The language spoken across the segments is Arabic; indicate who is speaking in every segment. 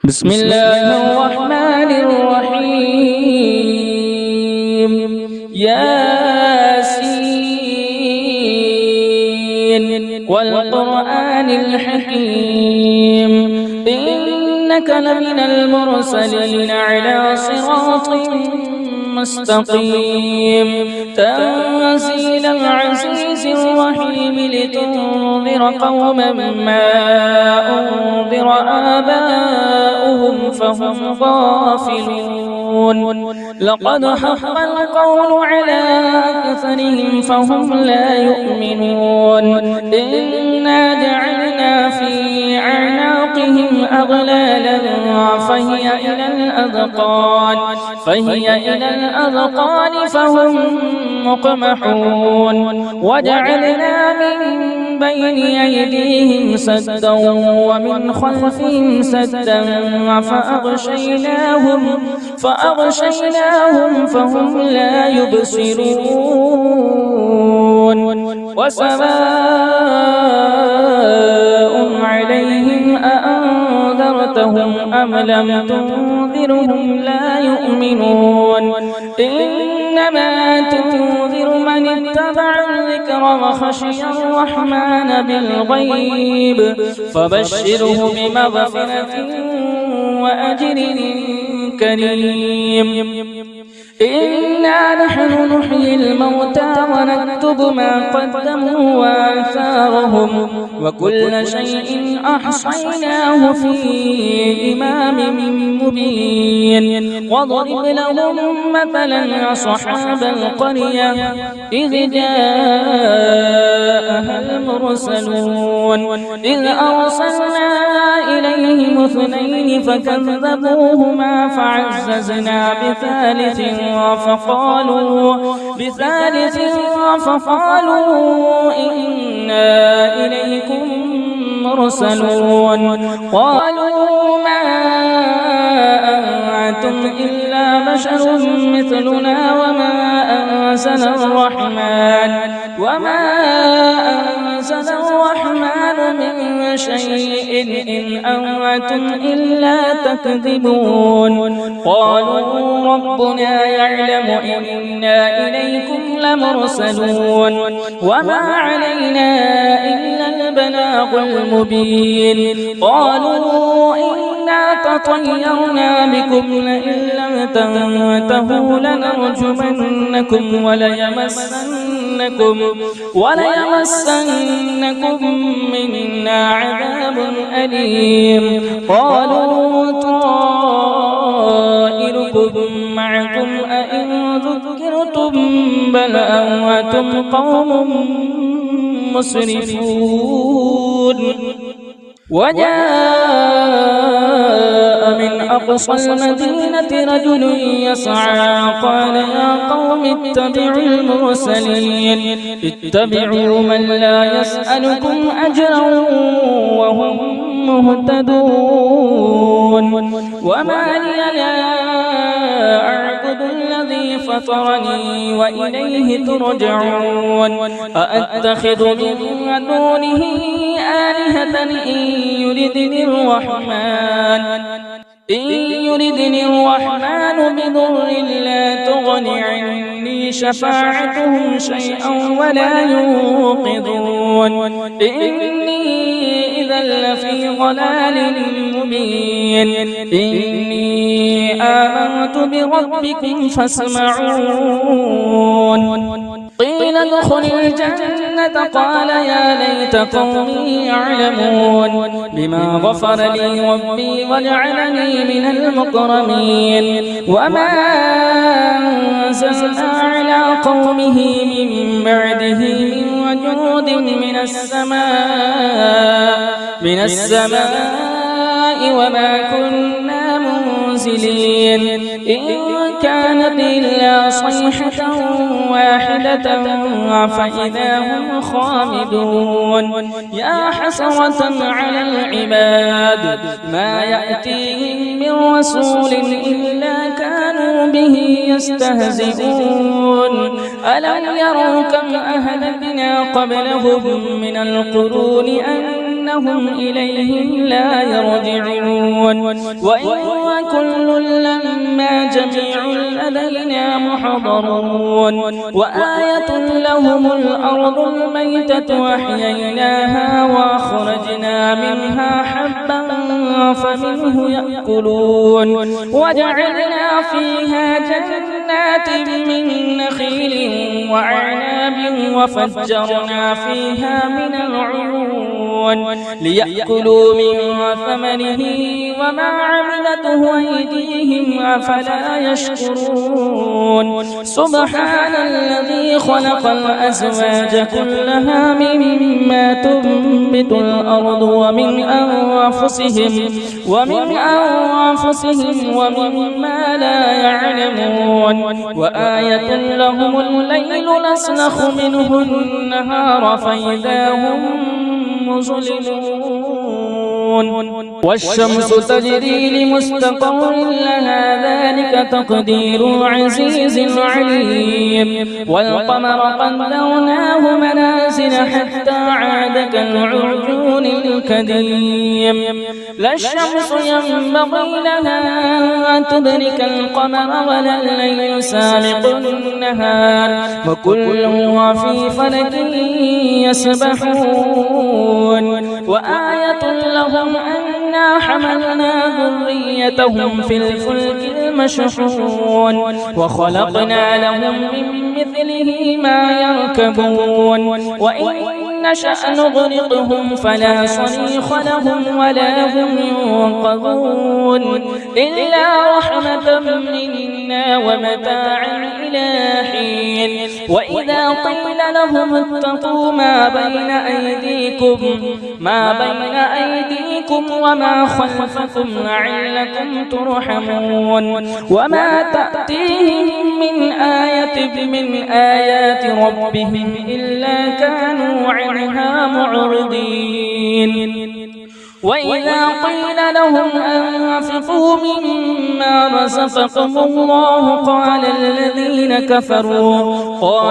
Speaker 1: بسم الله الرحمن الرحيم. ياسين والقرآن الحكيم إنك لمن المرسلين على صراط مستقيم تنزيل العزيز الرحيم لتنذر قوما ما أنذر آباؤهم فهم غافلون. لقد حق القول على أكثرهم فهم لا يؤمنون. إنا جعلنا في أعناقهم أغلالا فهي إلى الأذقان فهم مقمحون. وجعلنا من بين أيديهم سدا ومن خلفهم سدا فأغشيناهم فهم لا يبصرون. وسواء عليهم أأنذرتهم أم لم تنذرهم لا يؤمنون. إنما تنذر من اتبع الذكر وخشي الرحمن بالغيب فبشره بمغفرة وأجر كريم. إنا نحن نحيي الموتى ونكتب ما قدموا وآثارهم وكل شيء أحصيناه في إمام مبين. واضرب لهم مثلا أصحاب القرية إذ جاءها المرسلون إذ أرسلنا إليهم اثنين فكذبوهما فعززنا بثالث فقالوا إنا إليكم مرسلون. قالوا ما أنتم إلا بشر مثلنا وما أنزل الرحمن من شيء إن أنتم إلا تكذبون. قالوا ربنا يعلم إنا إليكم لمرسلون وما علينا إلا البلاغ المبين. قالوا إنا تطيرنا بكم لئن لم تنتهوا لنرجمنكم وليمسنكم منا عذاب أليم. قالوا طائركم معكم أئن ذكرتم بل أنتم قوم مسرفون. وجاء من أقصى المدينة رجل يسعى قال يا قوم اتبعوا المرسلين اتبعوا من لا يسألكم أجرا وهم مهتدون. وما لي لا أعبد الذي فطرني وإليه ترجعون. أأتخذ من دونه آلهة إن يردني الرحمن بضر لا تغن عني شفاعتهم شيئا ولا ينقذون. إني إذا لفي ضلال مبين. إني آمنت بربكم فاسمعون. قيل ادخل الجنة قال يا ليت قومي يعلمون بما غفر لي ربي وجعلني من المكرمين. وما أنزلنا على قومه من بعده من وجود من السماء وما كنا منزلين. إن كانت إلا صيحة واحدة فإذا هم خامدون. يا حسرة على العباد ما يأتيهم من رسول إلا كانوا به يستهزئون. ألم يروا كم أهلكنا قبلهم من القرون إنهم إليهم لا يرجعون وإن كل لما جميع لدينا محضرون وآية لهم الأرض الميتة أحييناها وأخرجنا منها حبا فمنه يأكلون وجعلنا فيها جنات من نخيل وأعناب وفجرنا فيها من العيون ليأكلوا من ثمره وما عملته أيديهم أفلا يشكرون سبحان الذي خلق الأزواج كلها مما تنبت الأرض ومن أنفسهم ومما لا يعلمون وآية لهم الليل نسلخ منه النهار فإذا هم مظلمون والشمس تجري لمستقر لها ذلك تقدير العزيز العليم والقمر قدرناه منازل حتى عاد كالعرجون القديم لا الشمس ينبغي لها أن تدرك القمر ولا الليل سابق النهار وكل في فلك يسبحون وآية لهم أنا حملنا ذريتهم في الفلك المشحون وخلقنا لهم من مثله ما يركبون وإن نشأ نغرقهم فلا صريخ لهم ولا هم ينقذون إلا رحمة منا ومتاعا إلى حين وإذا قيل لهم اتقوا ما بين أيديكم وما خلفكم لعلكم ترحمون وما تأتيهم من آية من آيات ربهم إلا كانوا عنها معرضين وإذا قيل لهم أنفقوا مما رزقكم الله قال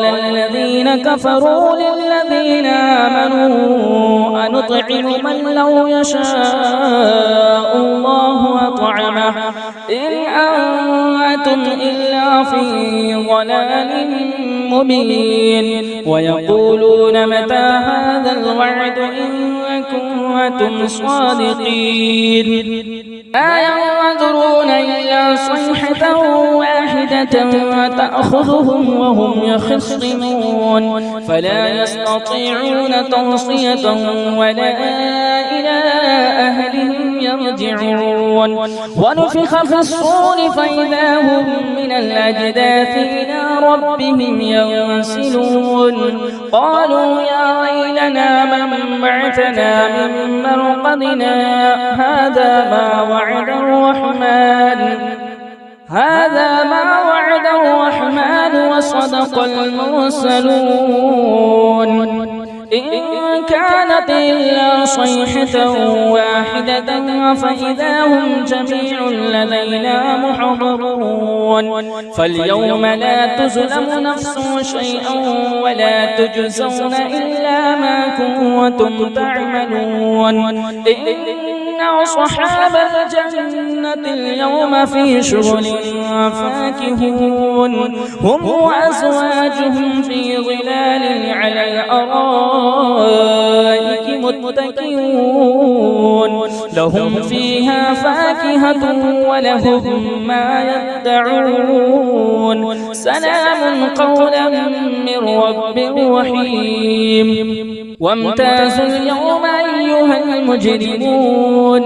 Speaker 1: الذين كفروا للذين آمنوا أنطعم من لو يشاء الله أطعمه إن أنتم إلا في ضلال مبين ويقولون متى هذا الوعد إن كنتم صادقين ما ينظرون إلا صيحة واحدة تأخذهم وهم يخصمون فلا يستطيعون توصية ولا إلى أهلهم يرجعون ونفخ في الصور فإذا هم من الأجداث إلى ربهم ينسلون قالوا يا ويلنا من بعثنا من مرقدنا هذا ما وعد الرحمن وصدق المرسلون إن كانت إلا صيحة واحدة فإذا هم جميع لدينا محضرون فاليوم لا تظلم نفس شيئا ولا تجزون إلا ما كنتم تعملون إن أصحاب الجنة اليوم في شغل فاكهون هم وأزواجهم في ظلال على الأرائك متكئون لهم فيها فاكهة ولهم ما يدعون سلام قولا من رب رحيم وامتازوا اليوم أيها المجرمون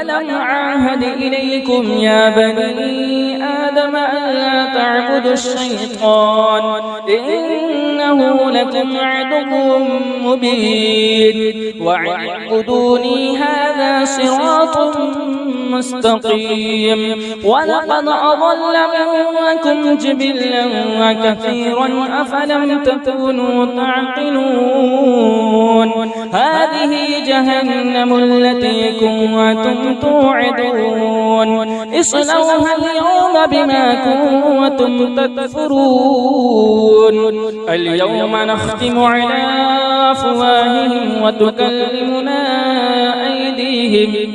Speaker 1: ألم أعهد إليكم يا بني آدم ألا تعبدوا الشيطان إنه لكم عدو مبين واعبدوني هذا صراط مستقيم ولقد أضل منكم جبلا كثيرا أفلم تكونوا تعقلون هذه جهنم التي كنتم توعدون اصلوها اليوم بما كنتم تكفرون اليوم نختم على أفواههم وتكلمنا أيديهم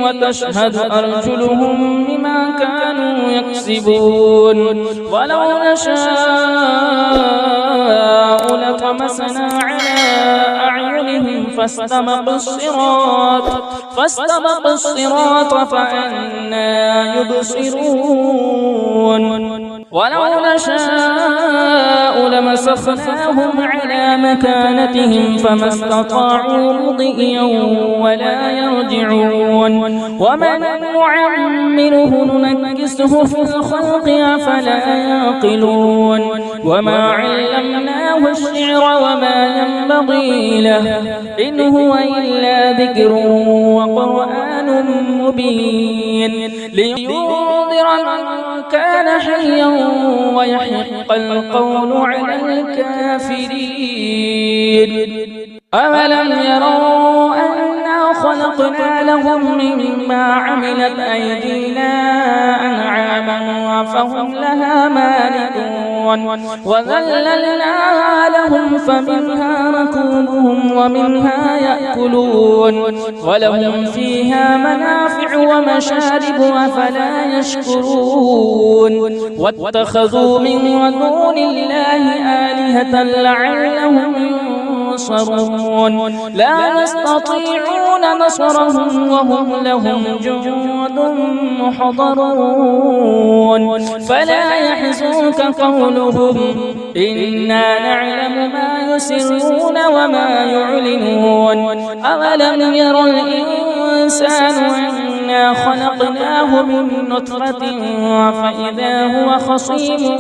Speaker 1: وتشهد أرجلهم بما كانوا يكسبون ولو نشاء لطمسنا على أعينهم فاستبقوا الصراط فأنى يبصرون ولو نشاء لمسخناهم على مكانتهم فما استطاعوا مضيا ولا يرجعون ومن نعمره ننكسه في الخلق أفلا يعقلون وما علمناه الشعر وما ينبغي له إن هو إلا ذكر وقرآن مبين لينذر من كان حيا ويحق القول على الكافرين أولم يروا أنا خلقنا لهم مما عملت أيدينا أنعاما فهم لها مالكون وذللناها لهم فمنها ركوبهم ومنها يأكلون ولهم فيها منافع ومشارب أفلا يشكرون واتخذوا من دون الله آلهة لعلهم ينصرون لا يستطيعون نصرهم وهم لهم جند محضرون فلا يحزنك قولهم إنا نعلم ما يسرون وما يعلنون أولم ير الإنسان أنا خلقناه من نطفة فإذا هو خصيم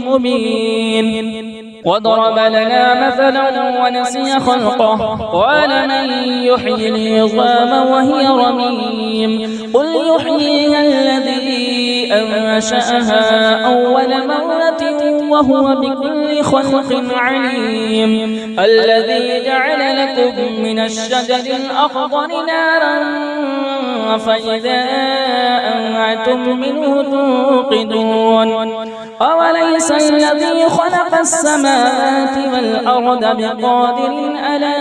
Speaker 1: مبين وضرب لنا مثلا ونسي خلقه قال من يحيي العظام وهي رميم قل يحييها الذي أنشأها أول مرة وهو بكل خلق عليم الذي جعل لكم من الشجر الأخضر نارا فإذا أنتم منه توقدون أوليس الذي خلق السماوات والأرض بقادر على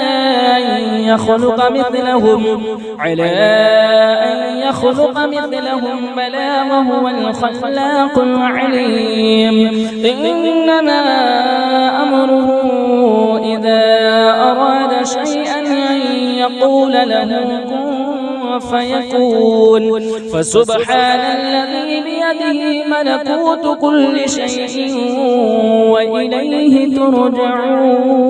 Speaker 1: أن يخلق مثلهم بلى وهو الخلاق العليم إنما أمره إذا أراد شيئا أن يقول له كن فيكون فسبحان الذي بيده ملكوت كل شيء وإليه ترجعون